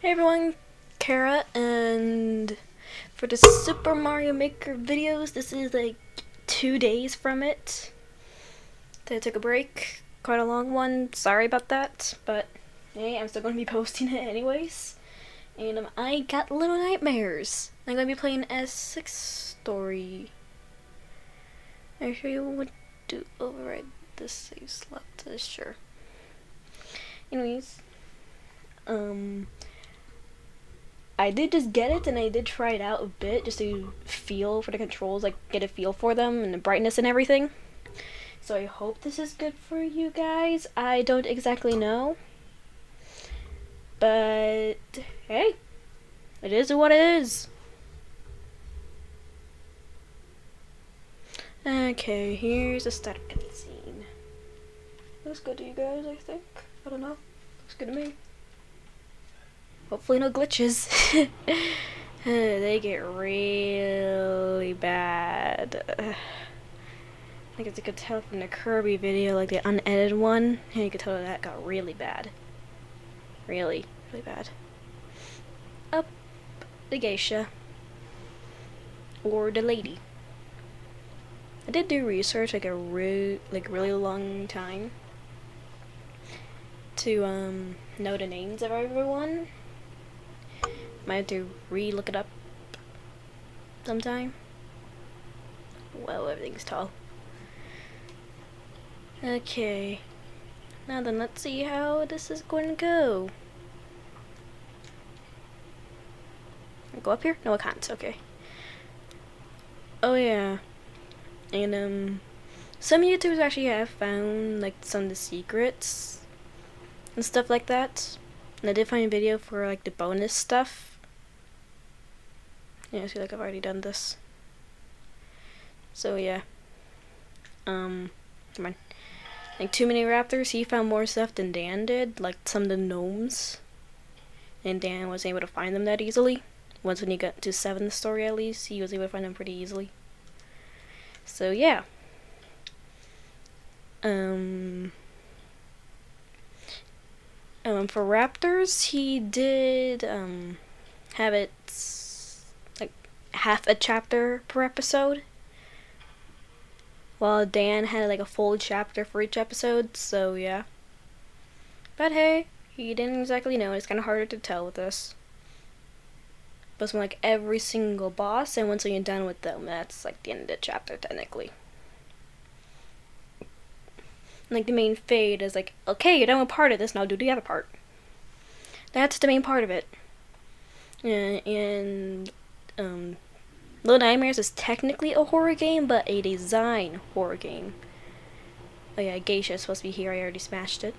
Hey everyone, Chara, and for the Super Mario Maker videos, this is like 2 days from it. I took a break, quite a long one, sorry about that, but hey, I'm still going to be posting it anyways. And I got little nightmares. I'm going to be playing S6 story. I'll show you what to override this save slot, sure. Anyways, I did just get it, and I did try it out a bit just to feel for the controls, like get a feel for them and the brightness and everything. So I hope this is good for you guys. I don't exactly know, but hey, it is what it is. Okay, here's the startup cutscene. Looks good to you guys, I think. I don't know. Looks good to me. Hopefully no glitches. They get really bad. I guess you could tell from the Kirby video, like the unedited one, and you could tell that got really bad. Really bad. Up the geisha. Or the lady. I did do research like a really long time to know the names of everyone. Might have to re-look it up sometime. Well, everything's tall. Okay. Now then, let's see how this is going to go. Go up here? No, I can't. Okay. Oh yeah. And some YouTubers actually have found like some of the secrets and stuff like that. And I did find a video for like the bonus stuff. Yeah, I feel like I've already done this. So yeah. Come on. Like Too Many Raptors, he found more stuff than Dan did, like some of the gnomes. And Dan wasn't able to find them that easily. Once when he got to 7 story at least, he was able to find them pretty easily. So yeah. For Raptors, he did have it like half a chapter per episode, while Dan had like a full chapter for each episode. So yeah. But hey, he didn't exactly know. It's kind of harder to tell with this. But it's like every single boss, and once you're done with them, that's like the end of the chapter technically. Like the main fade is like, okay, you're done with part of this, now do the other part. That's the main part of it. And Little Nightmares is technically a horror game, but a design horror game. Oh yeah, Geisha is supposed to be here. I already smashed it.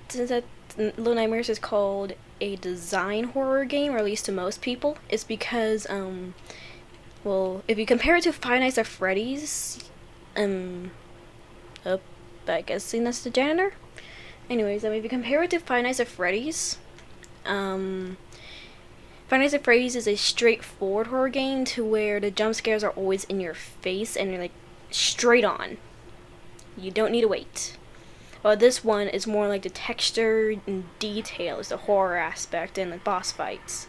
Since that Little Nightmares is called a design horror game, or at least to most people, it's because well, if you compare it to Five Nights at Freddy's, I guess that's the janitor. Anyways, if you compare it to Five Nights at Freddy's, Five Nights at Freddy's is a straightforward horror game to where the jump scares are always in your face and you're like straight on. You don't need to wait. Well, this one is more like the texture and detail is the horror aspect and the boss fights.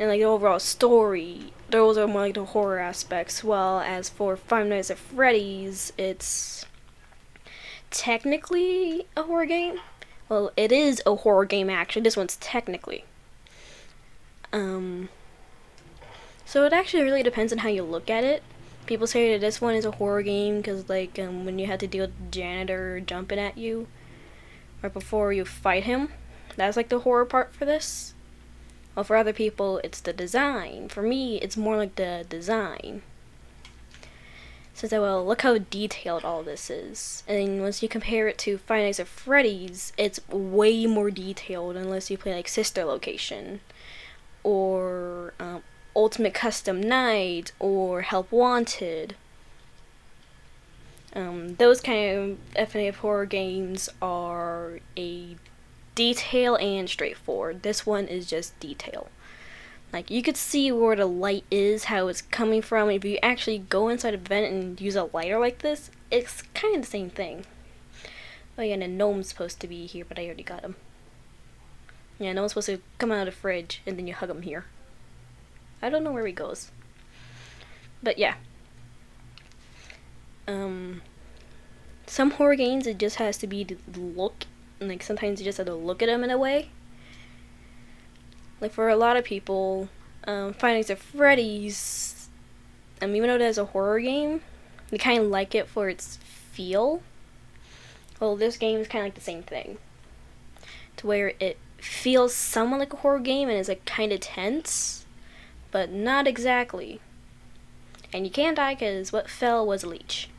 And like the overall story, those are more like the horror aspects. While as for Five Nights at Freddy's, it's technically a horror game. Well, it is a horror game actually. This one's technically. So it actually really depends on how you look at it. People say that this one is a horror game because like when you had to deal with the janitor jumping at you right before you fight him, that's like the horror part for this. Well, for other people, it's the design. For me, it's more like the design. So that, well, look how detailed all this is. And once you compare it to Five Nights at Freddy's, it's way more detailed unless you play like Sister Location or Ultimate Custom Night or Help Wanted. Those kind of FNAF horror games are a detail and straightforward. This one is just detail. Like, you could see where the light is, how it's coming from. If you actually go inside a vent and use a lighter like this, it's kind of the same thing. Oh yeah, and the gnome's supposed to be here, but I already got him. Yeah, no one's supposed to come out of the fridge and then you hug him here. I don't know where he goes. But yeah. Some horror games, it just has to be the look. Like, sometimes you just have to look at them in a way. Like, for a lot of people, Findings of Freddy's, even though that's a horror game, they kind of like it for its feel. Well, this game is kind of like the same thing. To where it feels somewhat like a horror game and is like kind of tense, but not exactly. And you can't die because what fell was a leech.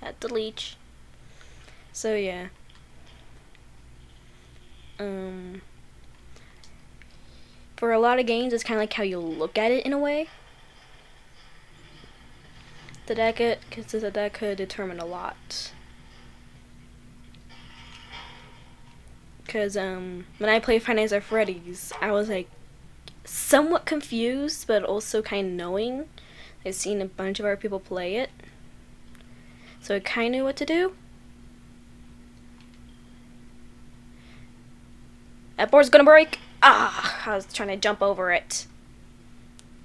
At the leech. So yeah. For a lot of games, it's kind of like how you look at it in a way. That could determine a lot. Because when I played Finance at Freddy's, I was like somewhat confused, but also kind of knowing. I've seen a bunch of other people play it, so I kind of knew what to do. That board's gonna break! Ah! I was trying to jump over it.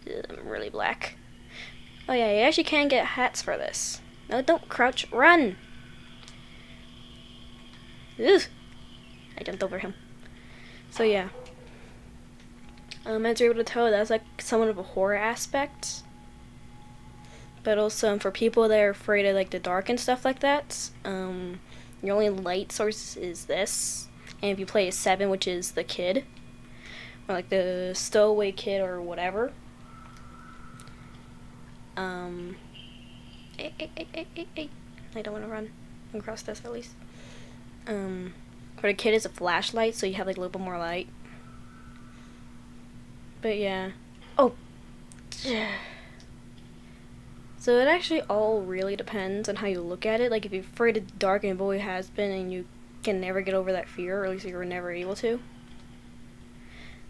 I'm really black. Oh yeah, you actually can get hats for this. No, don't crouch. Run! Ugh! I jumped over him. So yeah. As you're able to tell, that's like somewhat of a horror aspect. But also, for people that are afraid of like the dark and stuff like that, your only light source is this. And if you play a 7, which is the kid, or like the stowaway kid or whatever, hey. I don't want to run across this at least. For the kid, it's a flashlight, so you have like a little bit more light. But yeah. Oh. So it actually all really depends on how you look at it. Like if you're afraid of the dark, and you've always has been, and you can never get over that fear, or at least you were never able to.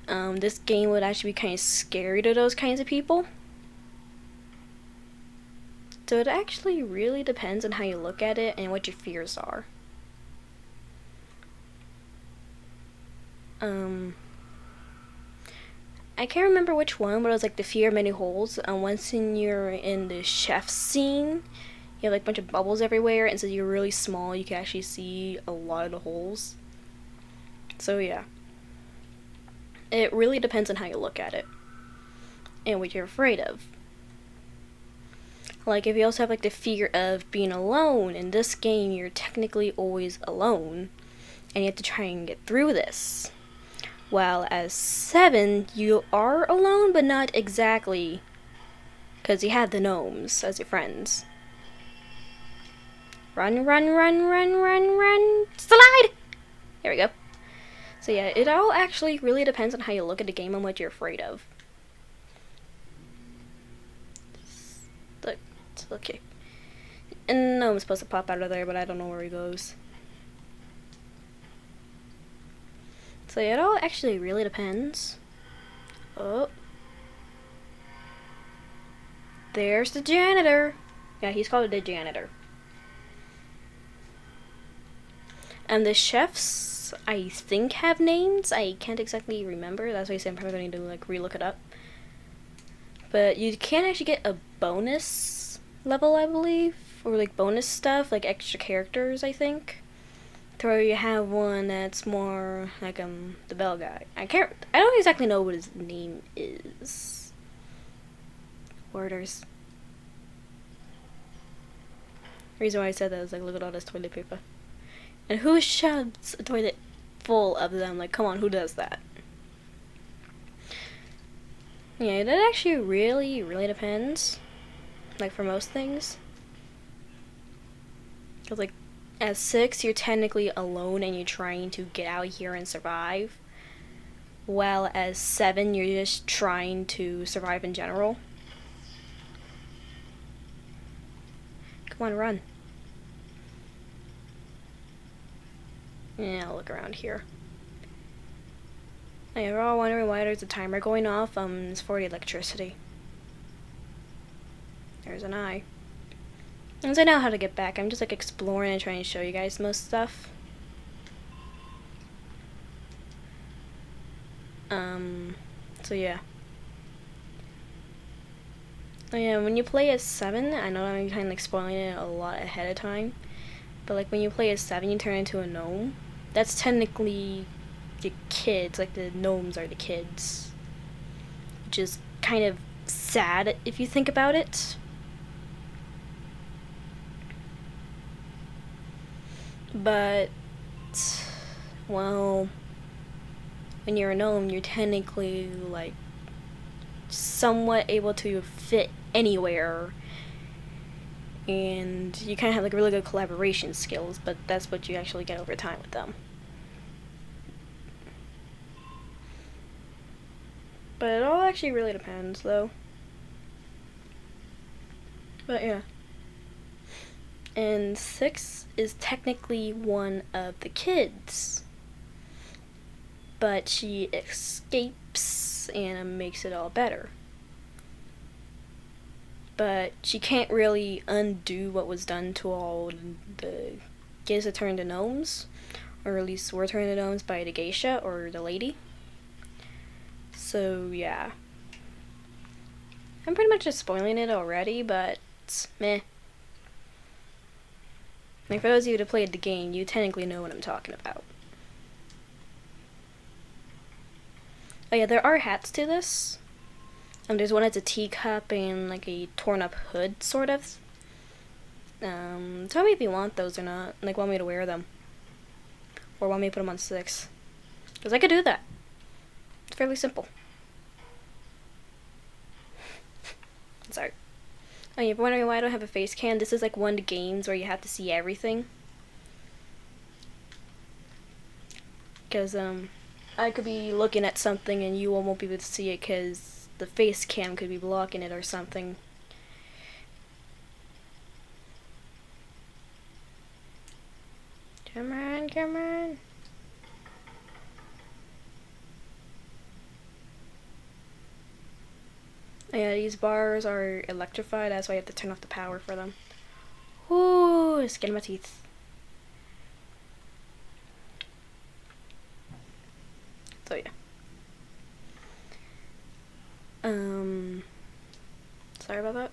This game would actually be kind of scary to those kinds of people. So it actually really depends on how you look at it and what your fears are. I can't remember which one, but it was like the fear of many holes. Once you're in the chef scene, you have like a bunch of bubbles everywhere, and so you're really small, you can actually see a lot of the holes. So yeah. It really depends on how you look at it and what you're afraid of. Like, if you also have like the fear of being alone, in this game you're technically always alone, and you have to try and get through this. While as 7, you are alone, but not exactly, because you have the gnomes as your friends. Run, slide! There we go. So yeah, it all actually really depends on how you look at the game and what you're afraid of. Look, okay. And no, I'm supposed to pop out of there, but I don't know where he goes. So yeah, it all actually really depends. Oh. There's the janitor. Yeah, he's called the janitor. And the chefs, I think, have names. I can't exactly remember. That's why I said I'm probably going to like relook it up. But you can actually get a bonus level, I believe, or like bonus stuff, like extra characters, I think. To where you have one that's more like the bell guy. I don't exactly know what his name is. Orders. The reason why I said that is like, look at all this toilet paper. And who shoves a toilet full of them? Like, come on, who does that? Yeah, that actually really, really depends. Like, for most things. Because, like, at 6, you're technically alone and you're trying to get out here and survive. While as 7, you're just trying to survive in general. Come on, run. Yeah, I'll look around here. Hey, we're all wondering why there's a timer going off. It's for the electricity. There's an eye. Since I know how to get back, I'm just like exploring and trying to show you guys most stuff. So yeah. Oh yeah, when you play as 7, I know I'm kind of like spoiling it a lot ahead of time, but like when you play as 7, you turn into a gnome. That's technically the kids, like the gnomes are the kids. Which is kind of sad if you think about it. But, well, when you're a gnome, you're technically like somewhat able to fit anywhere, and you kind of have like really good collaboration skills, but that's what you actually get over time with them. But it all actually really depends, though. But yeah. And 6 is technically one of the kids, but she escapes and makes it all better. But she can't really undo what was done to all the kids that turned to gnomes, or at least were turned to gnomes by the geisha or the lady. So yeah, I'm pretty much just spoiling it already, but meh. Like for those of you that played the game, you technically know what I'm talking about. Oh yeah, there are hats to this. There's one that's a teacup and like a torn up hood, sort of. Tell me if you want those or not. Like, want me to wear them, or want me to put them on 6? Because I could do that. It's fairly simple. Sorry. Oh, you're wondering why I don't have a face cam? This is like one of the games where you have to see everything. Because I could be looking at something and you won't be able to see it because the face cam could be blocking it or something. Come on, come on. Yeah, these bars are electrified, that's why I have to turn off the power for them. Ooh, it's getting my teeth. So yeah. Sorry about that.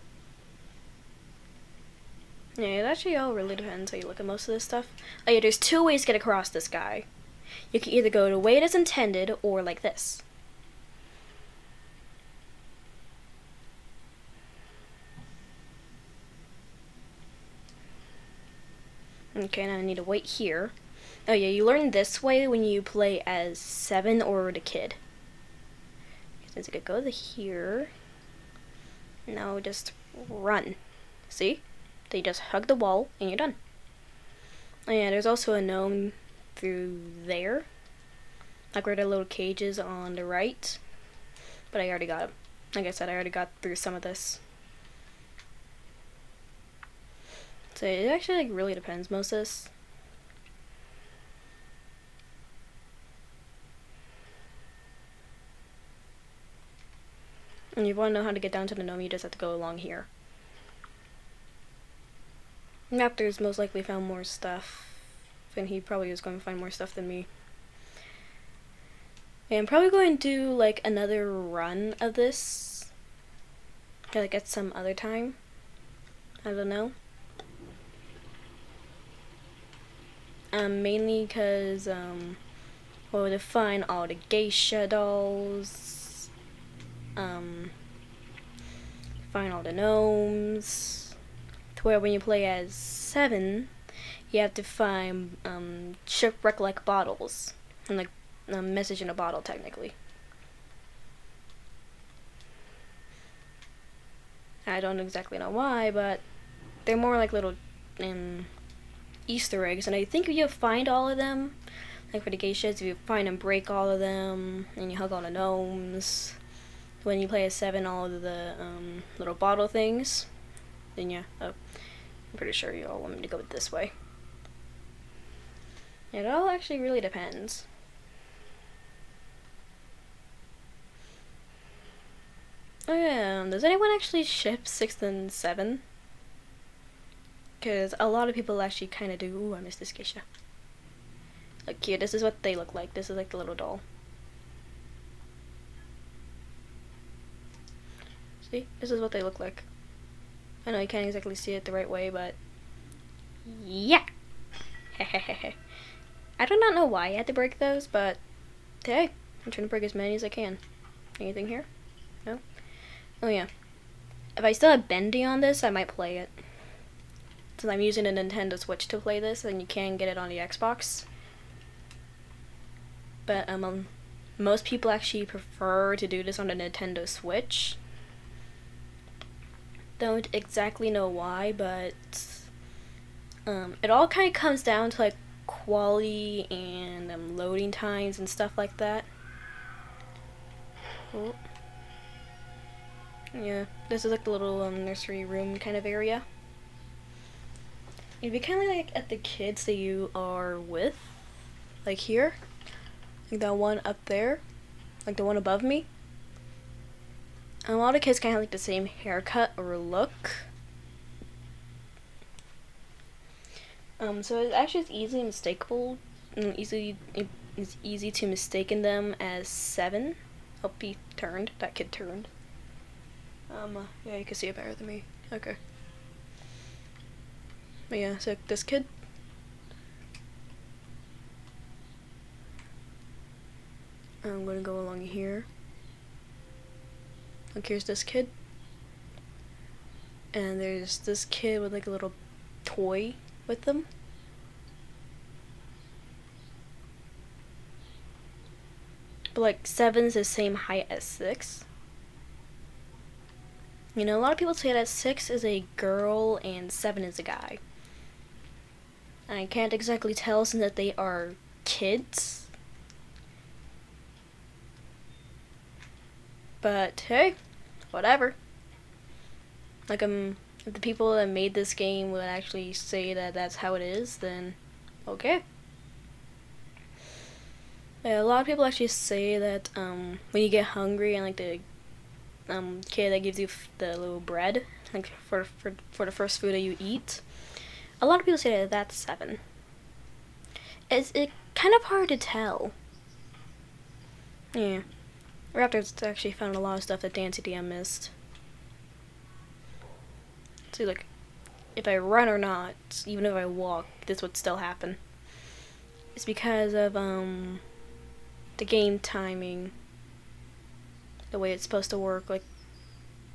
Yeah, it actually all really depends how you look at most of this stuff. Oh yeah, there's 2 ways to get across this guy. You can either go the way it is intended, or like this. Okay, now I need to wait here. Oh yeah, you learn this way when you play as 7 or the kid. So you could go to here. Now just run. See? They just hug the wall and you're done. Oh yeah, there's also a gnome through there. Like where the little cage is on the right. But I already got him. Like I said, I already got through some of this. So it actually like really depends most of this. And you want to know how to get down to the gnome, you just have to go along here. Raptor's most likely found more stuff, and he probably is going to find more stuff than me. And I'm probably going to do like another run of this, like at some other time. I don't know. Mainly because well, to find all the geisha dolls, find all the gnomes. To where when you play as 7, you have to find shipwreck-like bottles, and like a message in a bottle, technically. I don't exactly know why, but they're more like little Easter eggs, and I think if you find all of them, like for the geishas, if you find and break all of them, and you hug all the gnomes, when you play as 7, all of the little bottle things, then yeah, I'm pretty sure you all want me to go this way. It all actually really depends. Oh yeah, does anyone actually ship 6 and 7? Because a lot of people actually kind of do. Ooh, I missed this geisha. Look here, this is what they look like. This is like the little doll. See? This is what they look like. I know you can't exactly see it the right way, but yeah. I do not know why I had to break those, but hey, I'm trying to break as many as I can. Anything here? No? Oh yeah. If I still have bendy on this, I might play it. Since I'm using a Nintendo Switch to play this, and you can get it on the Xbox. But most people actually prefer to do this on the Nintendo Switch. Don't exactly know why, but it all kind of comes down to like quality and loading times and stuff like that. Oh. Yeah, this is like the little nursery room kind of area. It'd be kind of like at the kids that you are with, like here, like that one up there, like the one above me. A lot of kids kind of like the same haircut or look. So it's easily mistakable. It's easy to mistaken them as 7. Oh, he turned. That kid turned. Yeah, you can see it better than me. Okay. But yeah, so this kid. I'm gonna go along here. Look, here's this kid. And there's this kid with like a little toy with them. But like 7's the same height as 6. You know, a lot of people say that 6 is a girl and 7 is a guy. I can't exactly tell since that they are kids. But hey, whatever. Like if the people that made this game would actually say that that's how it is, then okay. Yeah, a lot of people actually say that when you get hungry and like the kid that gives you the little bread, like for the first food that you eat, a lot of people say that that's 7. It's kind of hard to tell. Yeah. Raptors actually found a lot of stuff that Dancy DM missed. See, look, if I run or not, even if I walk, this would still happen. It's because of the game timing, the way it's supposed to work. Like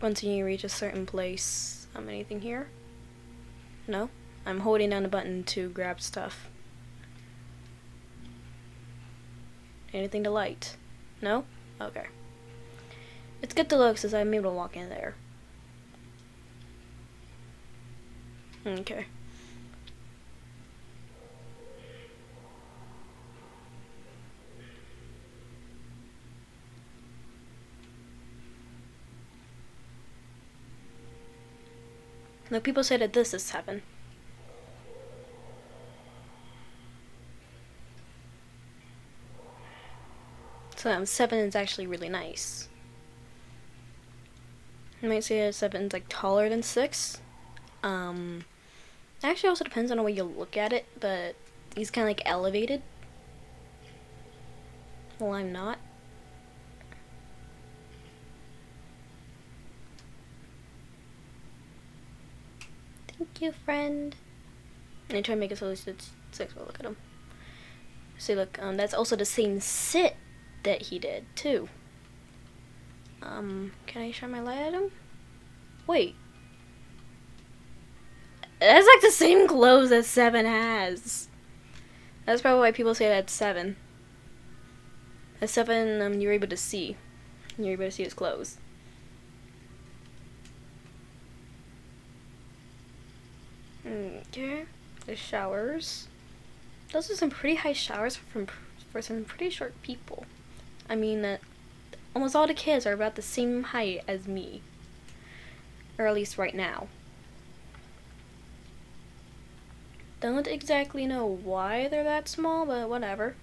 once you reach a certain place, anything here? No, I'm holding down the button to grab stuff. Anything to light? No? Okay. It's good to look since I'm able to walk in there. Okay. Look, people say that this is 7. So 7 is actually really nice. You might say that 7 is like taller than 6. Actually also depends on the way you look at it, but he's kind of like elevated. Well, I'm not. Thank you, friend. And I try to make it so it's 6, but look at him. See, look, that's also the same sit that he did, too. Can I shine my light at him? Wait. That's like the same clothes that 7 has. That's probably why people say that's 7. At 7, you're able to see. You're able to see his clothes. Okay. The showers. Those are some pretty high showers for some pretty short people. I mean, almost all the kids are about the same height as me. Or at least right now. Don't exactly know why they're that small, but whatever.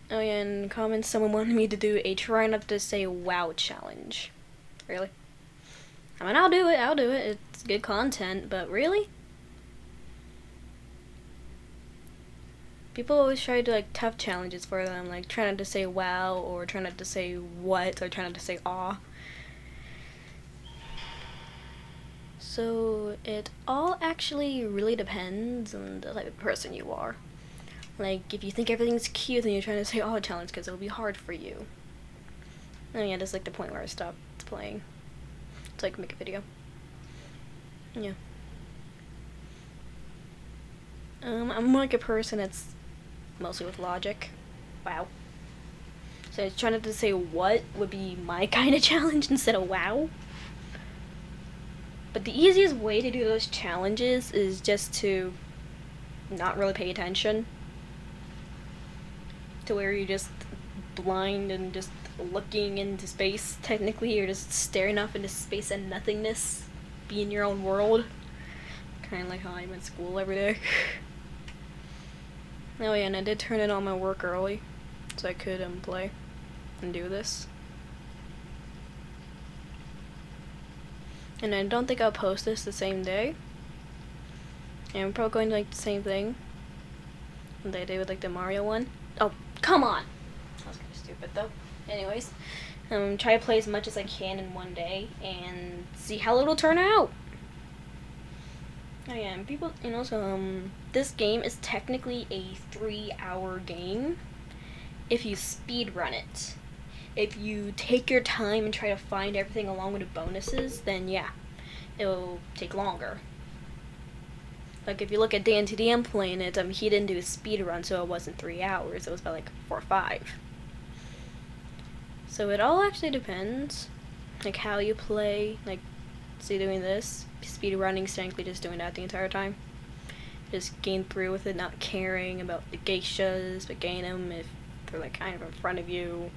Oh yeah, in comments someone wanted me to do a try not to say wow challenge. Really? I mean, I'll do it. It's good content, but really? People always try to do like tough challenges for them, like try not to say wow, or try not to say what, or try not to say aw. So it all actually really depends on the type of person you are. Like, if you think everything's cute, then you're trying to say aw challenge because it'll be hard for you. And yeah, that's like the point where I stopped playing. So I can make a video. Yeah. I'm like a person that's mostly with logic. Wow. So trying not to say what would be my kind of challenge instead of wow. But the easiest way to do those challenges is just to not really pay attention. To where you're just blind and just looking into space. Technically, you're just staring off into space and nothingness. Be in your own world. Kind of like how I'm in school every day. Oh yeah, and I did turn in all my work early, so I could play and do this. And I don't think I'll post this the same day. And I'm probably going to like the same thing that I did with like the Mario one. Oh, come on! That was kind of stupid though. Anyways, try to play as much as I can in one day and see how it'll turn out. Oh yeah, and people, so this game is technically a 3-hour game if you speed run it. If you take your time and try to find everything along with the bonuses, then yeah, it'll take longer. Like if you look at Dan2DM playing it, he didn't do a speed run, so it wasn't 3 hours. It was about like 4 or 5. So it all actually depends, like how you play. Like, see, doing this speed running, technically just doing that the entire time. Just gain through with it, not caring about the geishas, but gain them if they're like kind of in front of you.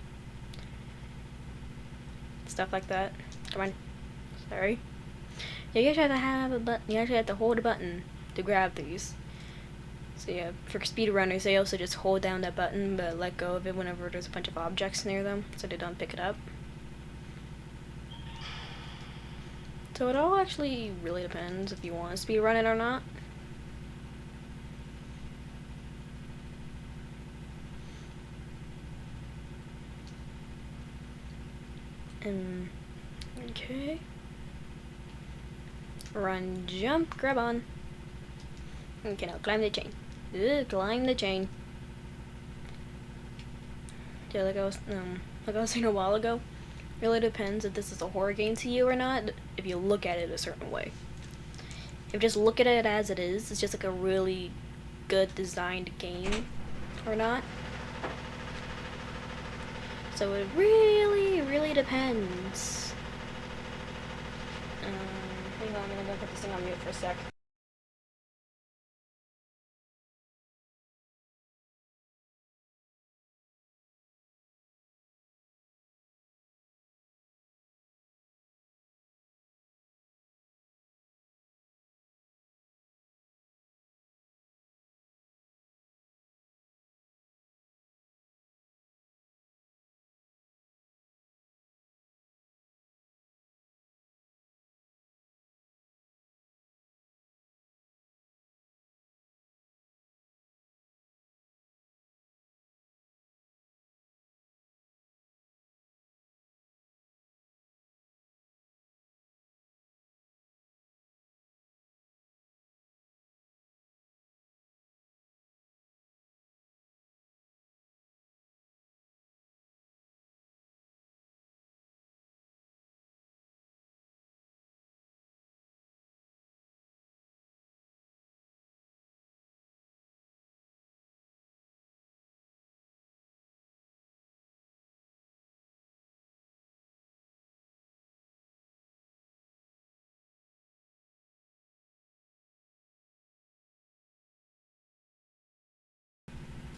Stuff like that. Come on. Sorry. You actually have to have a button. You actually have to hold a button to grab these. So yeah, for speedrunners, they also just hold down that button, but let go of it whenever there's a bunch of objects near them, so they don't pick it up. So it all actually really depends if you want to speedrun it or not. Okay. Run, jump, grab on. Okay, now climb the chain. Climb the chain. Yeah, like I was saying a while ago, it really depends if this is a horror game to you or not, if you look at it a certain way. If you just look at it as it is, it's just like a really good designed game or not. So it really, really depends. Hang on, I'm gonna go put this thing on mute for a sec.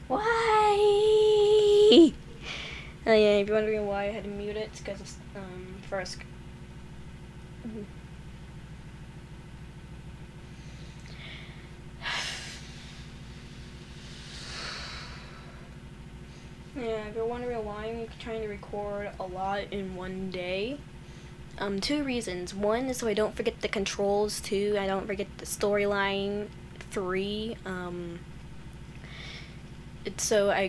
Why? Oh yeah, if you're wondering why I had to mute it, it's because it's first. Yeah, if you're wondering why I'm trying to record a lot in one day, Two reasons. One is so I don't forget the controls. Two, I don't forget the storyline. Three, it's so I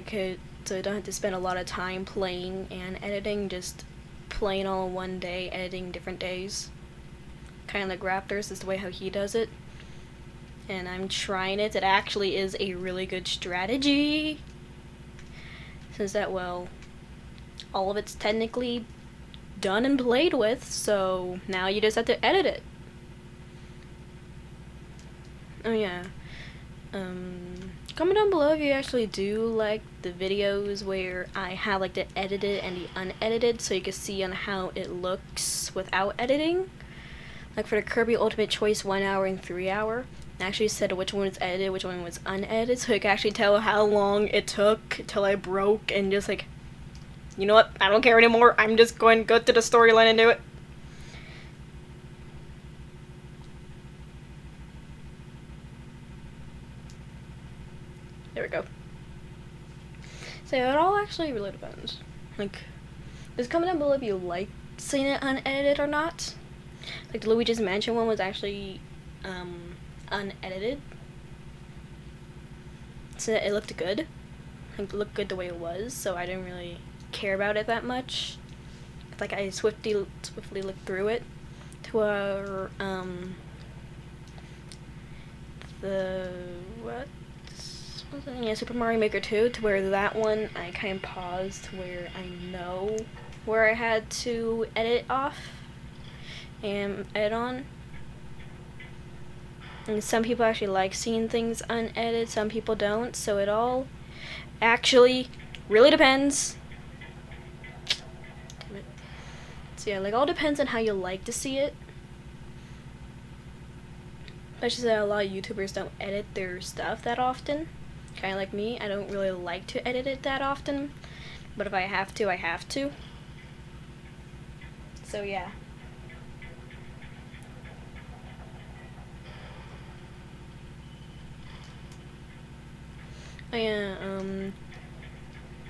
don't have to spend a lot of time playing and editing, just playing all in one day, editing different days. Kind of like Raptors is the way how he does it. And I'm trying it. It actually is a really good strategy. Since that, well, all of it's technically done and played with, so now you just have to edit it. Oh yeah. Comment down below if you actually do like the videos where I have like the edited and the unedited, so you can see on how it looks without editing. Like for the Kirby Ultimate Choice 1 hour and 3 hour, I actually said which one was edited, which one was unedited, so you can actually tell how long it took till I broke and just like, you know what, I don't care anymore, I'm just going to go to the storyline and do it. There we go. So it all actually really depends. Like, just comment down below if you like seeing it unedited or not. Like the Luigi's Mansion one was actually unedited, so it looked good. Like it looked good the way it was, so I didn't really care about it that much. Like I swiftly looked through it to where Super Mario Maker 2, to where that one I kind of paused to where I know where I had to edit off and edit on. And some people actually like seeing things unedited, some people don't, so it all actually really depends. Damn it. So yeah, like all depends on how you like to see it. Especially that a lot of YouTubers don't edit their stuff that often. Kind of like me, I don't really like to edit it that often, but if I have to, I have to. So yeah. Oh yeah,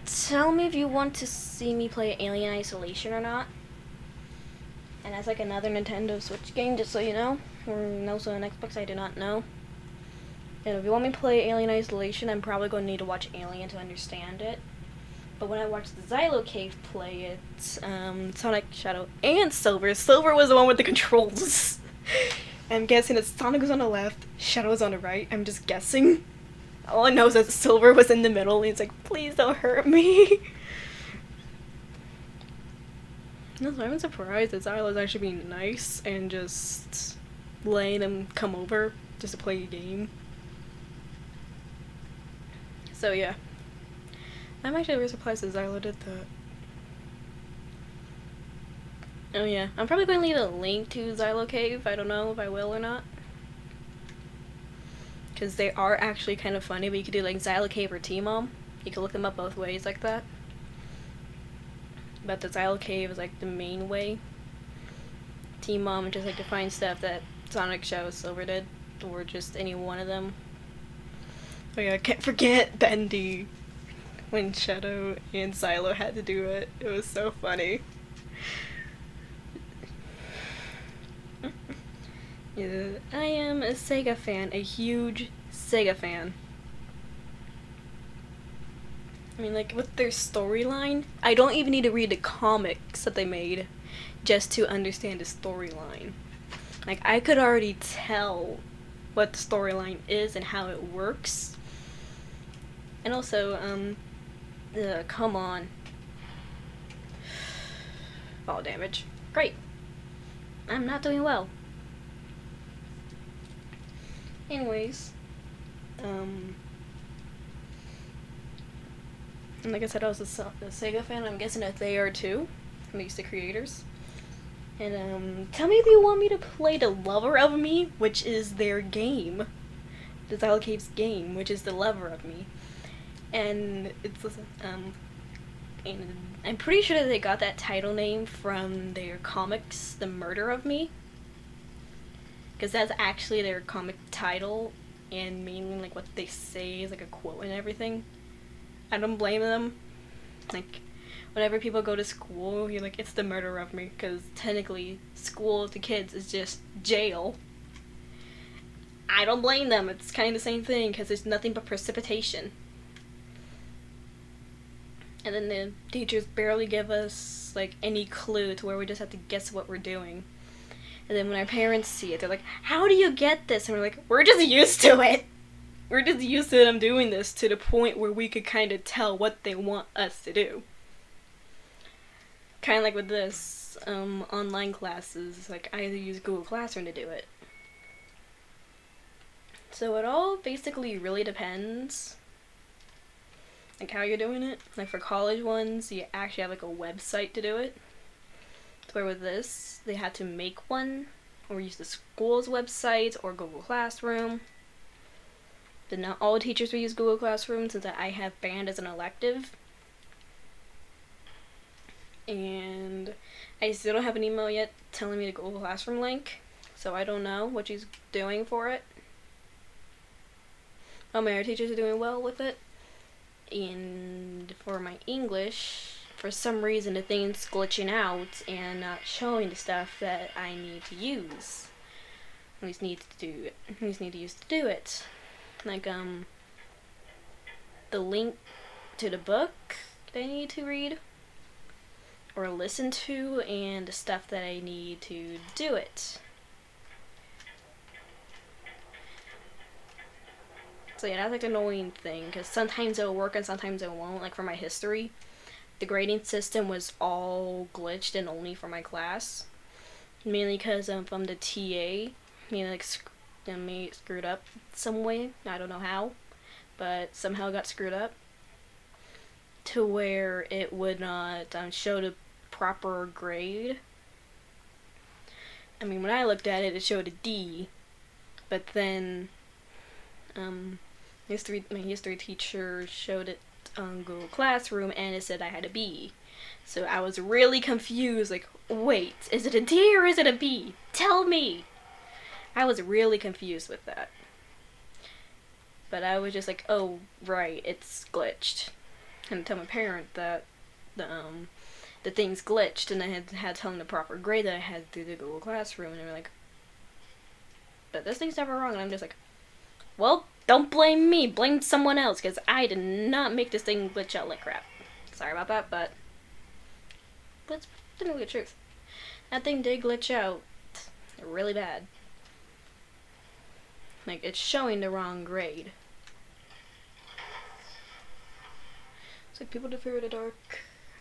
tell me if you want to see me play Alien Isolation or not. And that's like another Nintendo Switch game, just so you know. Or also on Xbox, I do not know. And if you want me to play Alien Isolation, I'm probably going to need to watch Alien to understand it. But when I watched the Xylo Cave play it, Sonic, Shadow, and Silver. Silver was the one with the controls. I'm guessing that Sonic was on the left, Shadow was on the right. I'm just guessing. All I know is that Silver was in the middle, and he's like, please don't hurt me. No, so I'm surprised that Xylo's actually being nice and just letting him come over just to play a game. So yeah, I'm actually very surprised that Xylo did that. Oh yeah, I'm probably going to leave a link to Xylo Cave. I don't know if I will or not, because they are actually kind of funny. But you could do like Xylo Cave or T-Mom. You can look them up both ways like that. But the Xylo Cave is like the main way. T-Mom just like to find stuff that Sonic, Shadow, Silver did, or just any one of them. Oh yeah, I can't forget Bendy when Shadow and Xylo had to do it. It was so funny. Yeah, I am a Sega fan, a huge Sega fan. I mean, like, with their storyline, I don't even need to read the comics that they made just to understand the storyline. Like, I could already tell what the storyline is and how it works. And also, come on. Fall damage. Great. I'm not doing well. Anyways, and like I said, I was a Sega fan. I'm guessing that they are too. At least the creators. And tell me if you want me to play The Lover of Me, which is their game. The Xylo Cave's game, which is The Lover of Me. And it's and I'm pretty sure that they got that title name from their comics, The Murder of Me, because that's actually their comic title, and mainly like what they say is like a quote and everything. I don't blame them. Like, whenever people go to school, you're like, it's the murder of me, because technically, school to kids is just jail. I don't blame them. It's kind of the same thing, because it's nothing but precipitation. And then the teachers barely give us, like, any clue to where we just have to guess what we're doing. And then when our parents see it, they're like, how do you get this? And we're like, we're just used to it. We're just used to them doing this to the point where we could kind of tell what they want us to do. Kind of like with this, online classes, like I use Google Classroom to do it. So it all basically really depends, like how you're doing it. Like for college ones, you actually have like a website to do it. Where with this, they had to make one, or use the school's website, or Google Classroom. But not all teachers will use Google Classroom, since I have band as an elective. And I still don't have an email yet telling me the Google Classroom link, so I don't know what she's doing for it. All my other teachers are doing well with it. And for my English, for some reason the thing's glitching out and not showing the stuff that I need to use. At least need to use to do it. Like the link to the book that I need to read or listen to, and the stuff that I need to do it. So yeah, that's like the annoying thing, because sometimes it'll work and sometimes it won't. Like for my history, the grading system was all glitched and only for my class. Mainly because from the TA, me screwed up some way. I don't know how, but somehow got screwed up to where it would not show the proper grade. I mean, when I looked at it, it showed a D, but then my history teacher showed it on Google Classroom and it said I had a B. So I was really confused, like, wait, is it a D or is it a B? Tell me! I was really confused with that. But I was just like, oh, right, it's glitched. And I tell my parent that the thing's glitched, and I had to tell them the proper grade that I had through the Google Classroom, and they were like, but this thing's never wrong, and I'm just like, well, don't blame me, blame someone else, because I did not make this thing glitch out like crap. Sorry about that, but let's tell the truth. That thing did glitch out really bad. Like, it's showing the wrong grade. It's like people to fear the dark.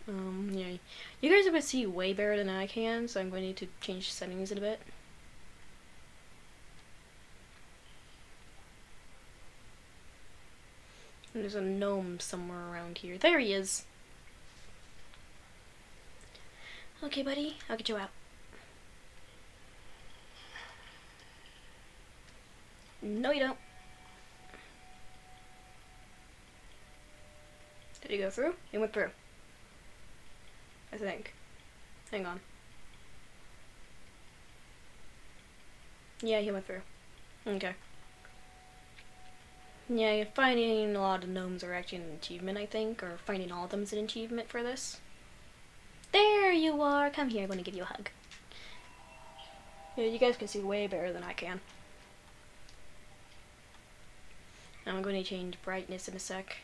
Yeah. You guys are going to see way better than I can, so I'm going to need to change settings in a bit. And there's a gnome somewhere around here. There he is. Okay, buddy, I'll get you out. No, you don't. Did he go through? He went through. I think. Hang on. Yeah, he went through. Okay. Yeah, finding a lot of gnomes are actually an achievement, I think, or finding all of them is an achievement for this. There you are! Come here, I'm gonna give you a hug. Yeah, you guys can see way better than I can. I'm going to change brightness in a sec.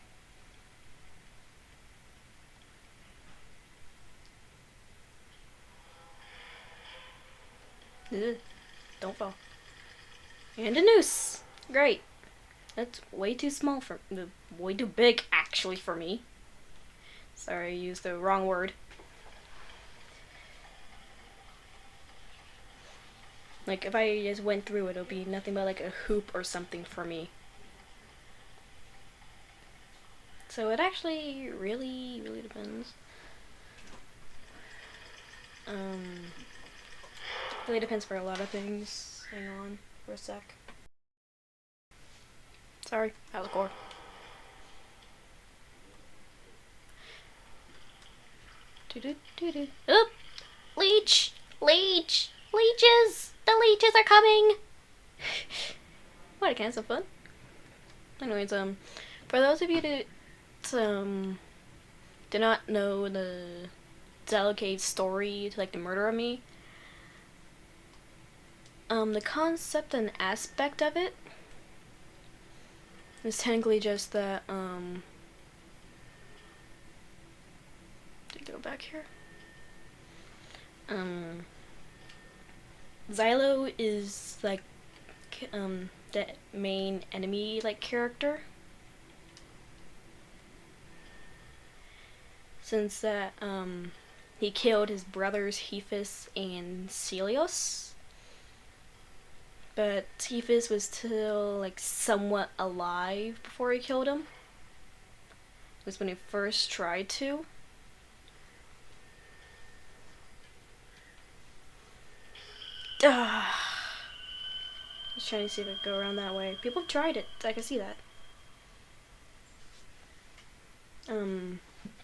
Ugh, don't fall. And a noose! Great. That's way too small for, way too big actually for me. Sorry, I used the wrong word. Like, if I just went through it, it'll be nothing but like a hoop or something for me. So it actually really, really depends. Really depends for a lot of things. Hang on for a sec. Sorry, that was gore. Oop! Leech! Leech! Leeches! The leeches are coming! What a kind of fun. Anyways, for those of you that do not know the delicate story to like the murder of me, the concept and aspect of it is technically just that, to go back here. Xylo is like the main enemy like character, since that he killed his brothers Hephis and Celios, but Hephis was still like somewhat alive before he killed him. It was when he first tried to. Just trying to see if I could go around that way. People have tried it. I can see that. So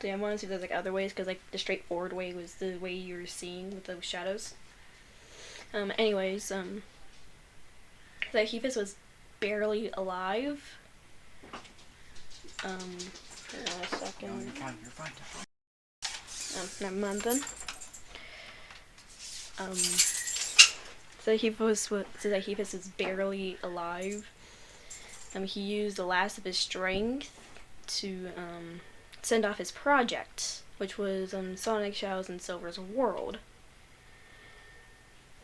yeah, I want to see if there's like other ways, because like the straightforward way was the way you were seeing with those shadows. Anyways, that Hephis was barely alive. Hang on a second. No, you're fine. You're fine. Never mind then. So Hephis was barely alive. He used the last of his strength to send off his project, which was Sonic, Shadows, and Silver's world.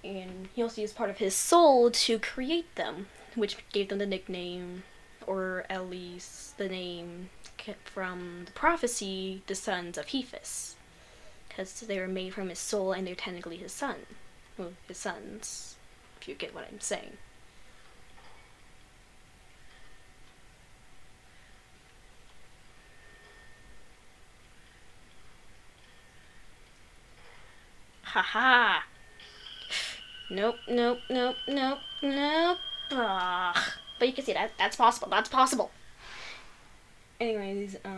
And he also used part of his soul to create them, which gave them the nickname, or at least the name from the prophecy, the Sons of Hephis, because they were made from his soul and they're technically his son. Well, his sons, if you get what I'm saying. Haha! Nope, nope, nope, nope, nope. Ugh. But you can see that's possible. That's possible. Anyways, so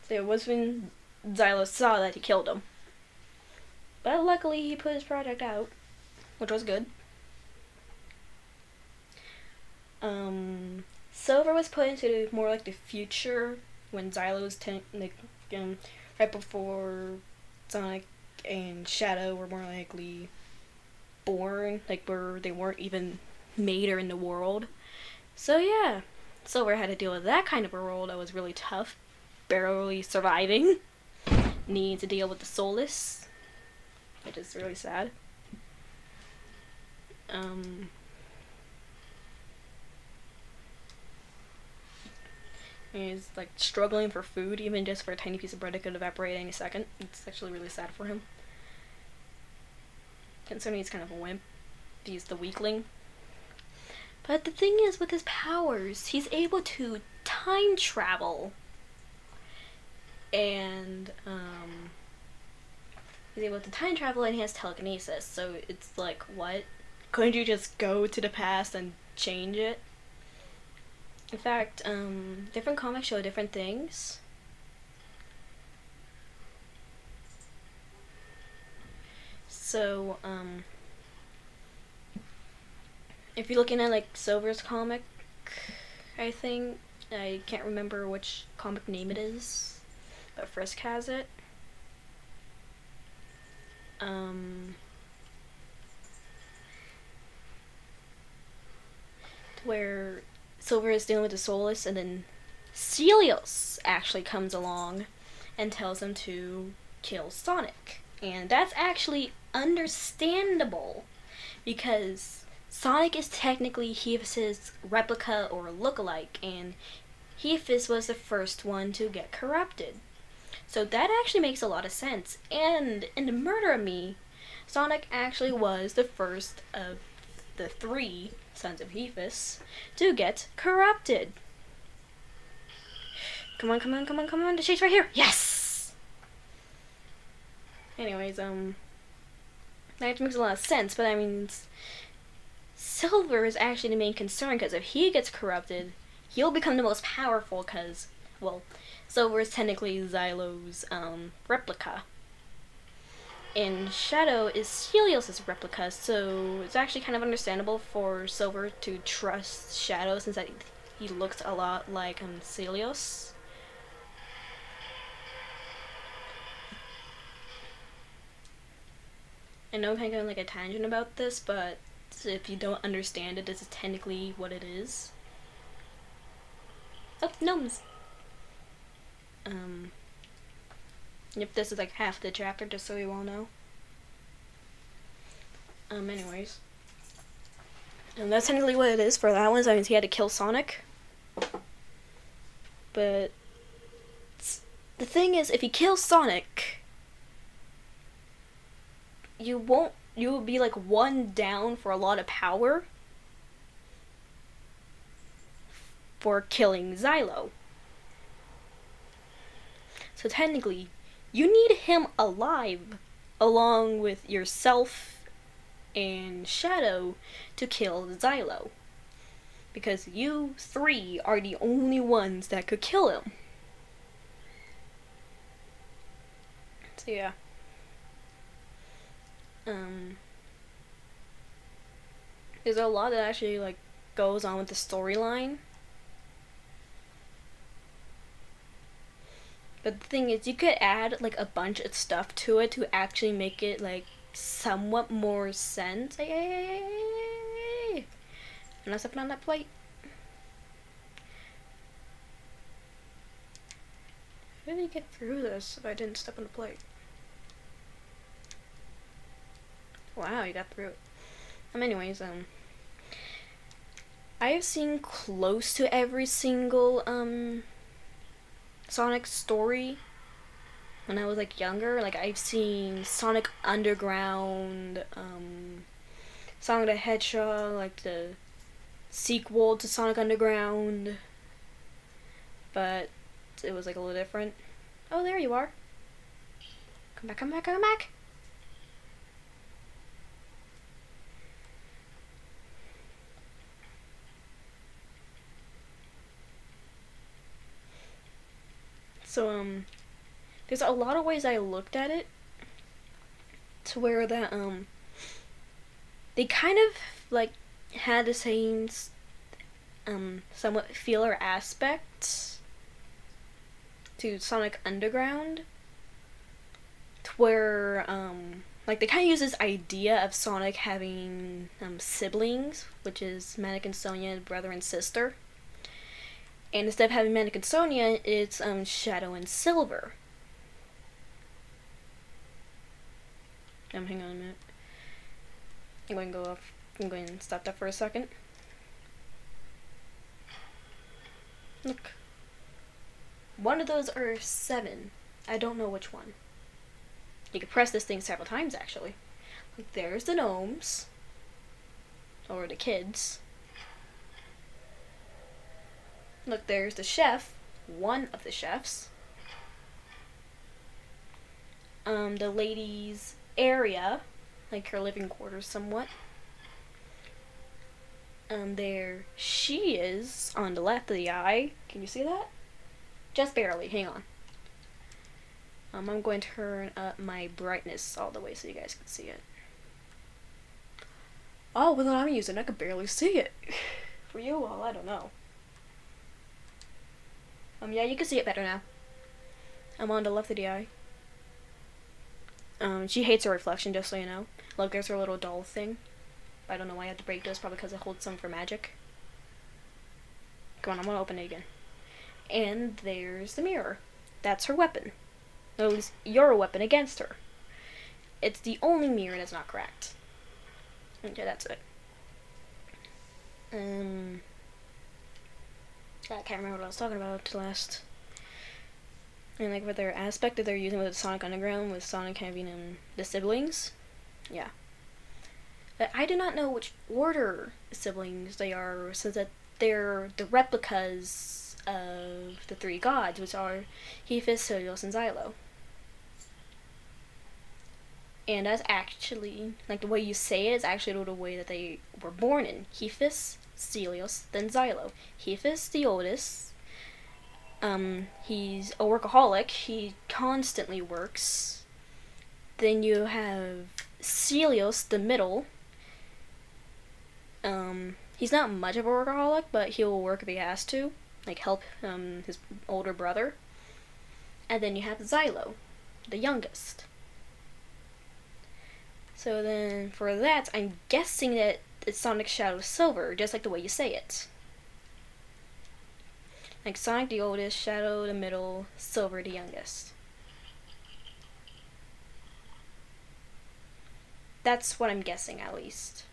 it was when Xylo saw that he killed him. But luckily he put his project out, which was good. Silver was put into more like the future when Xylo was right before Sonic and Shadow were more likely born, like where they weren't even made or in the world. So yeah, Silver had to deal with that kind of a world that was really tough, barely surviving, needing to deal with the Soulless, which is really sad. He's like struggling for food, even just for a tiny piece of bread that could evaporate any second. It's actually really sad for him. Considering he's kind of a wimp, he's the weakling. But the thing is, with his powers, he's able to time travel. And he's able to time travel, and he has telekinesis. So it's like, what? Couldn't you just go to the past and change it? In fact, different comics show different things. So, if you're looking at like Silver's comic, I think, I can't remember which comic name it is, but Frisk has it. Where Silver is dealing with the Soulless, and then Celios actually comes along and tells him to kill Sonic. And that's actually understandable, because Sonic is technically Hephis' replica or lookalike, and Hephis was the first one to get corrupted. So that actually makes a lot of sense. And in the Murder of Me, Sonic actually was the first of the 3 Sons of Hephis to get corrupted. Come on, come on, come on, come on. The shade's right here. Yes! Anyways, that makes a lot of sense, but I mean, Silver is actually the main concern, because if he gets corrupted, he'll become the most powerful, because, well, Silver is technically Xylo's replica. And Shadow is Celios' replica, so it's actually kind of understandable for Silver to trust Shadow, since that he looks a lot like Celios. I know I'm kind of going like a tangent about this, but if you don't understand it, this is technically what it is. Oh, gnomes! Yep, this is like half the chapter, just so you all know. Anyways. And that's technically what it is for that one. So that means he had to kill Sonic. But the thing is, if he kills Sonic, you will be like one down for a lot of power for killing Xylo. So technically, you need him alive along with yourself and Shadow to kill Xylo. Because you three are the only ones that could kill him. So yeah. There's a lot that actually like goes on with the storyline. But the thing is, you could add like a bunch of stuff to it to actually make it like somewhat more sense. Hey. I'm not stepping on that plate. How did he get through this if I didn't step on the plate? Wow, you got through it. Anyways, I have seen close to every single Sonic story when I was like younger. Like I've seen Sonic Underground, Sonic the Hedgehog, like the sequel to Sonic Underground, but it was like a little different. Oh, there you are. Come back, come back, come back. So, there's a lot of ways I looked at it to where that, they kind of, like, had the same, somewhat filler aspects to Sonic Underground, to where, like, they kind of use this idea of Sonic having, siblings, which is Manic and Sonia, brother and sister. And instead of having Manic and Sonia, it's Shadow and Silver. Hang on a minute. I'm going to go off. I'm going to stop that for a second. Look. One of those are 7. I don't know which one. You can press this thing several times, actually. Like, there's the gnomes. Or the kids. Look, there's the chef. One of the chefs. The lady's area. Like her living quarters somewhat. There she is on the left of the eye. Can you see that? Just barely. Hang on. I'm going to turn up my brightness all the way so you guys can see it. Oh, well then I'm using it. I can barely see it. For you all, I don't know. Yeah, you can see it better now. I'm on the left of the eye. She hates her reflection, just so you know. Look, there's her little doll thing. I don't know why I had to break this, probably because it holds some for magic. Come on, I'm gonna open it again. And there's the mirror. That's her weapon. At least your weapon against her. It's the only mirror that's not cracked. Okay, that's it. I can't remember what I was talking about last. And like with their aspect that they're using with Sonic Underground, with Sonic having the siblings. Yeah. But I do not know which order siblings they are, since that they're the replicas of the 3 gods, which are Hephaestus, Helios, and Xylo. And that's actually, like the way you say it is actually the way that they were born in. Hephaestus, Helios, then Xylo. Hephaestus, the oldest. He's a workaholic. He constantly works. Then you have Helios, the middle. He's not much of a workaholic, but he'll work if he has to, like help his older brother. And then you have Xylo, the youngest. So then for that, I'm guessing that it's Sonic Shadow Silver, just like the way you say it. Like Sonic the oldest, Shadow the middle, Silver the youngest. That's what I'm guessing, at least.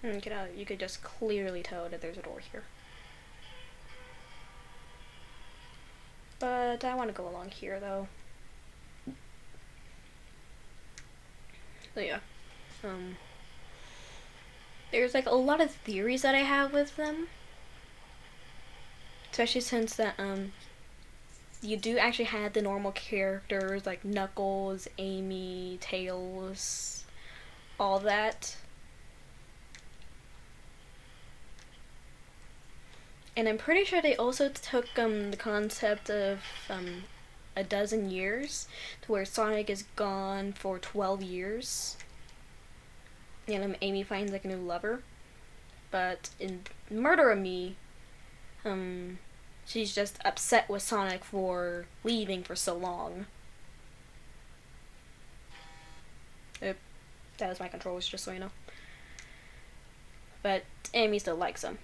You could just clearly tell that there's a door here. But I want to go along here, though. So yeah. There's like a lot of theories that I have with them. Especially since that, you do actually have the normal characters like Knuckles, Amy, Tails, all that. And I'm pretty sure they also took the concept of a dozen years, to where Sonic is gone for 12 years. And Amy finds like a new lover. But in Murder of Me, she's just upset with Sonic for leaving for so long. That was my controls, just so you know. But Amy still likes him.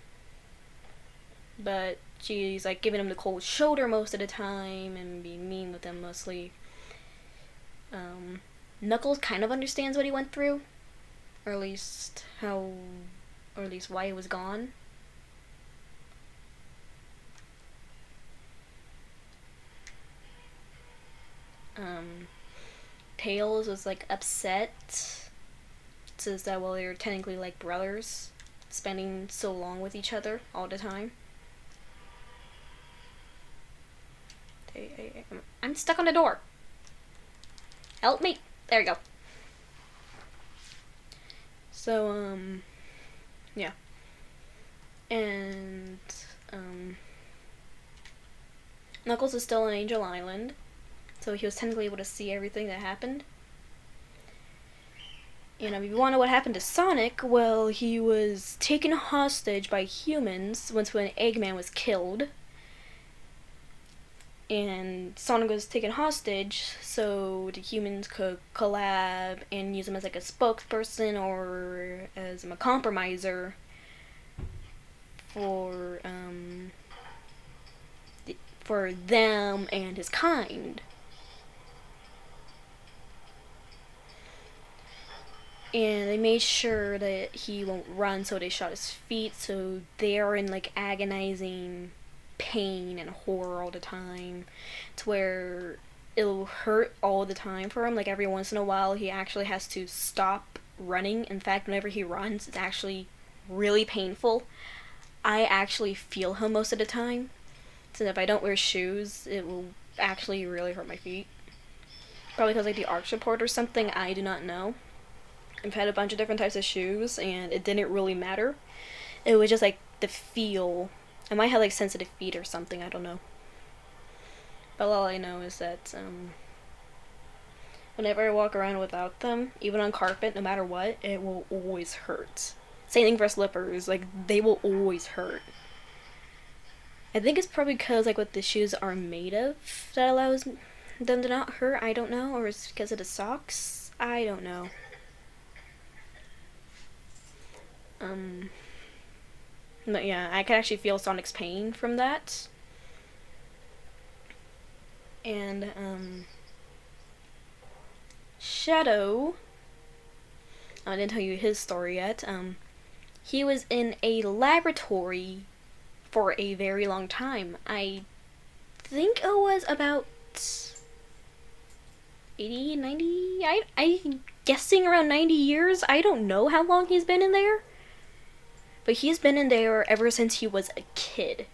But she's like giving him the cold shoulder most of the time and being mean with him mostly. Knuckles kind of understands what he went through, or at least why he was gone. Tails was like upset, says that well they're technically like brothers, spending so long with each other all the time. I'm stuck on the door. Help me. There you go. So, yeah. And, Knuckles is still on Angel Island, so he was technically able to see everything that happened. And if you want to know what happened to Sonic, well, he was taken hostage by humans when Eggman was killed. And Sonic was taken hostage so the humans could collab and use him as like a spokesperson or as a compromiser for them and his kind. And they made sure that he won't run, so they shot his feet, so they're in like agonizing pain and horror all the time, to where it'll hurt all the time for him. Like every once in a while he actually has to stop running. In fact, whenever he runs, it's actually really painful. I actually feel him most of the time, so if I don't wear shoes it will actually really hurt my feet. Probably because like the arch support or something, I do not know. I've had a bunch of different types of shoes and it didn't really matter. It was just like the feel. I might have like sensitive feet or something, I don't know. But all I know is that whenever I walk around without them, even on carpet, no matter what, it will always hurt. Same thing for slippers, like they will always hurt. I think it's probably because like what the shoes are made of that allows them to not hurt, I don't know, or it's because of the socks, I don't know. But yeah, I can actually feel Sonic's pain from that. And, Shadow, I didn't tell you his story yet. He was in a laboratory for a very long time. I think it was about 80, 90, I'm guessing around 90 years. I don't know how long he's been in there. But he's been in there ever since he was a kid.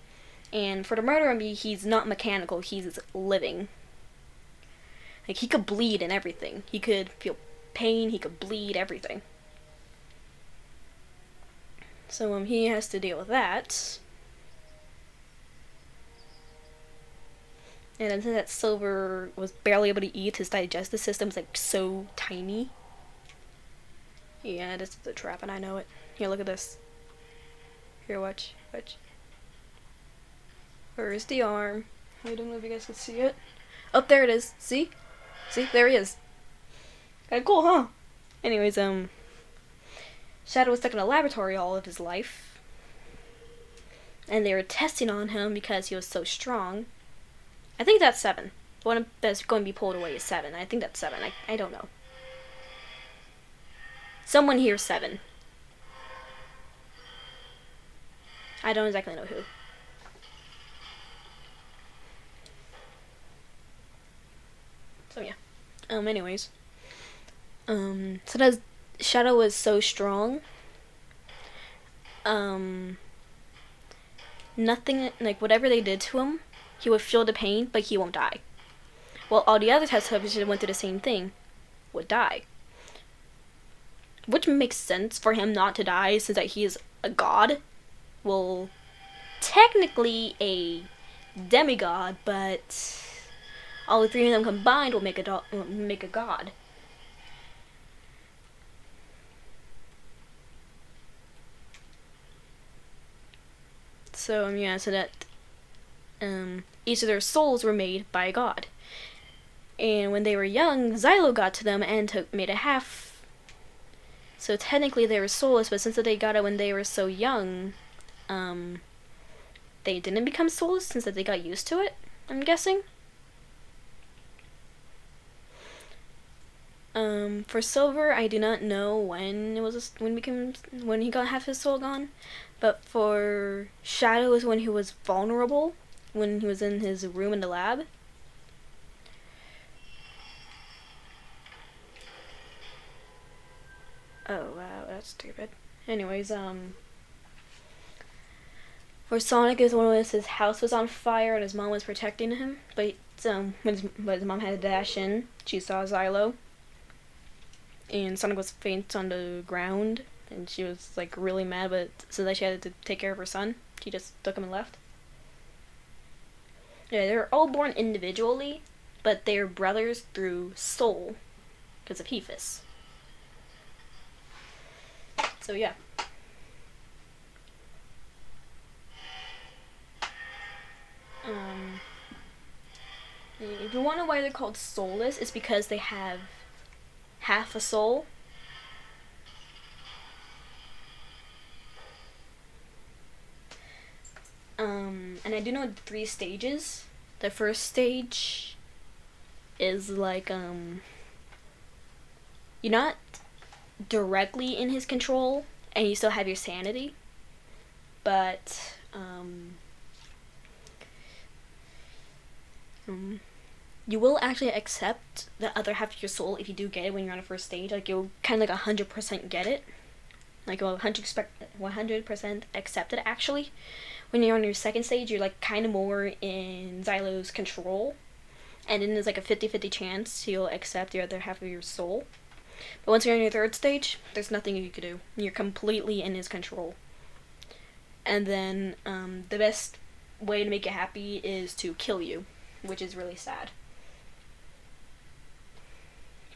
And for the Murder of Me, he's not mechanical, he's living. Like, he could bleed and everything. He could feel pain, he could bleed, everything. So, he has to deal with that. And then since that Silver was barely able to eat, his digestive system's like so tiny. Yeah, this is a trap and I know it. Here, look at this. Here, watch. Where's the arm? I don't know if you guys can see it. Oh, there it is. See? See? There he is. Kinda cool, huh? Anyways, Shadow was stuck in a laboratory all of his life. And they were testing on him because he was so strong. I think that's 7. The one that's going to be pulled away is 7. I think that's 7. I don't know. Someone here's 7. I don't exactly know who. So yeah. Anyways. So that Shadow was so strong. Nothing, like, whatever they did to him, he would feel the pain, but he won't die. Well, all the other Teletubbies that went through the same thing would die. Which makes sense for him not to die, since that he is a god. Well, technically a demigod, but all the 3 of them combined will make a god. So yeah, so that each of their souls were made by a god. And when they were young, Xylo got to them and made a half. So technically they were soulless, but since they got it when they were so young, they didn't become soulless since that they got used to it, I'm guessing. For Silver, I do not know when he got half his soul gone, but for Shadow is when he was vulnerable, when he was in his room in the lab. Oh wow, that's stupid. Anyways, for Sonic is when his house was on fire and his mom was protecting him, but when his mom had to dash in, she saw Xylo. And Sonic was faint on the ground, and she was like really mad, but so that she had to take care of her son, she just took him and left. Yeah, they're all born individually, but they're brothers through soul, because of Hephis. So yeah. If you want to know why they're called soulless, it's because they have half a soul. And I do know 3 stages. The first stage is like, you're not directly in his control, and you still have your sanity, but, you will actually accept the other half of your soul if you do get it when you're on the first stage. Like, you'll kind of like 100% get it. Like, 100% accept it, actually. When you're on your second stage, you're like kind of more in Xylo's control. And then there's like a 50-50 chance you'll accept the other half of your soul. But once you're on your third stage, there's nothing you can do. You're completely in his control. And then the best way to make it happy is to kill you, which is really sad.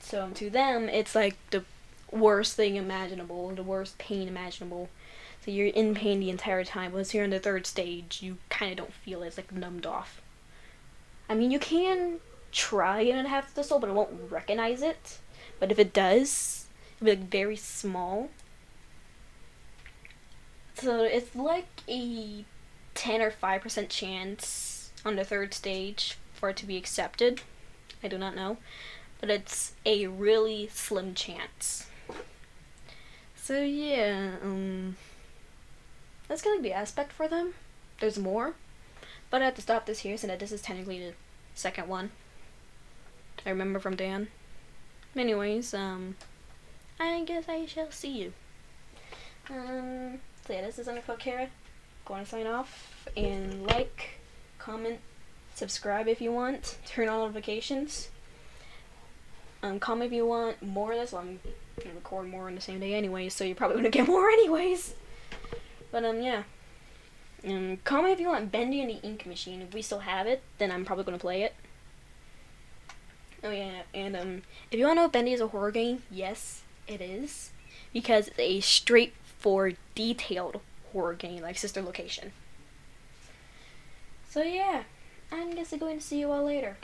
So to them, it's like the worst thing imaginable, the worst pain imaginable. So you're in pain the entire time. Once you're in the third stage, you kind of don't feel it. It's like numbed off. I mean, you can try and have the soul, but it won't recognize it. But if it does, it'll be like very small. So it's like a 10 or 5% chance on the third stage for it to be accepted. I do not know. But it's a really slim chance. So yeah, that's kind of the aspect for them. There's more, but I have to stop this here since this is technically the second one I remember from Dan. Anyways, I guess I shall see you. So yeah, this is underfell chara. Going to sign off, and like, comment, subscribe if you want, turn on notifications. Comment if you want more of this. Well, I'm gonna record more on the same day anyways, so you're probably gonna get more anyways. But yeah. Comment if you want Bendy and the Ink Machine. If we still have it, then I'm probably gonna play it. Oh yeah, and if you wanna know if Bendy is a horror game, yes, it is. Because it's a straightforward, detailed horror game like Sister Location. So yeah, I guess I'm going to see you all later.